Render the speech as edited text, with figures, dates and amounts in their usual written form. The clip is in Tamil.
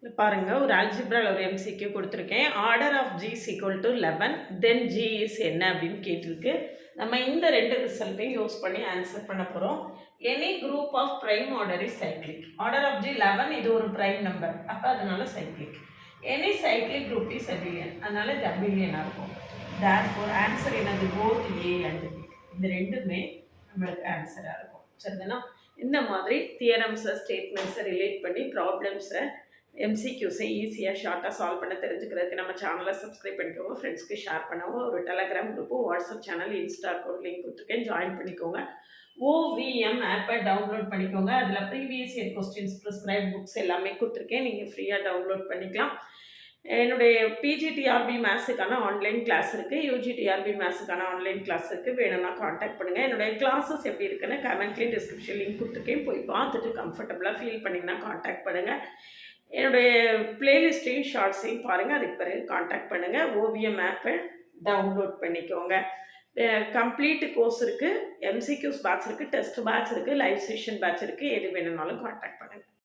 இல்ல பாருங்க, ஒரு அல்ஜிப்ரால ஒரு எம்சிக்யூ குடுத்துருக்கேன். Order of G is equal to 11, then G is என்ன அப்படின்னு கேட்டிருக்கு. நம்ம இந்த 2 ரிசல்ட்டையும் யூஸ் பண்ணி ஆன்சர் பண்ண போறோம். Any group of prime order is cyclic. Order of G 11, இது ஒரு பிரைம் நம்பர். அப்ப அதனால cyclic. Any cyclic group is abelian. அதனால இது அபிலியனா இருக்கும். தேர்ஃபோர் ஆன்சர் என்னது? Both A and B. இந்த ரெண்டுமே நம்மளுக்கு ஆன்சரா இருக்கும். சரிதானா? இந்த மாதிரி தியரம்ஸை ஸ்டேட்மெண்ட்ஸை ரிலேட் பண்ணி ப்ராப்ளம்ஸை எம்சிக்யூஸை ஈஸியாக ஷார்ட்டாக சால்வ் பண்ண தெரிஞ்சுக்கிறதுக்கு நம்ம சேனலை சப்ஸ்கிரைப் பண்ணிக்கோங்க, ஃப்ரெண்ட்ஸ்க்கு ஷேர் பண்ணுவோம். ஒரு Telegram group, WhatsApp channel, Insta account link கொடுத்துருக்கேன், ஜாயின் பண்ணிக்கோங்க. ஓவிஎம் ஆப்பை டவுன்லோட் பண்ணிக்கோங்க. அதில் previous year questions, prescribe books எல்லாமே கொடுத்துருக்கேன், நீங்கள் ஃப்ரீயாக டவுன்லோட் பண்ணிக்கலாம். என்னுடைய பிஜிடிஆர்பி மேத்ஸுக்கான ஆன்லைன் கிளாஸ் இருக்குது, யூஜிடிஆர்பி மேத்ஸுக்கான ஆன்லைன் கிளாஸ் இருக்குது. வேணும்னா காண்டாக்ட் பண்ணுங்கள். என்னுடைய கிளாஸஸ் எப்படி இருக்குன்னு கமெண்ட்லேயும் டிஸ்கிரிப்ஷன் லிங்க் கொடுத்துருக்கேன், போய் பார்த்துட்டு கம்ஃபர்டபுளாக ஃபீல் பண்ணிங்கன்னா காண்டாக்ட் பண்ணுங்கள். என்னுடைய பிளேலிஸ்ட்டையும் ஷார்ட்ஸையும் பாருங்கள், அதுக்கு பிறகு காண்டாக்ட் பண்ணுங்கள். ஓவியம் ஆப்பை டவுன்லோட் பண்ணிக்கோங்க. கம்ப்ளீட் கோர்ஸ் இருக்குது, எம்சிக்யூஸ் பேட்ச் இருக்குது, டெஸ்ட் பேட்ச் இருக்குது, லைவ் செஷன் பேட்ச் இருக்குது. எது வேணும்னாலும் காண்டாக்ட் பண்ணுங்கள்.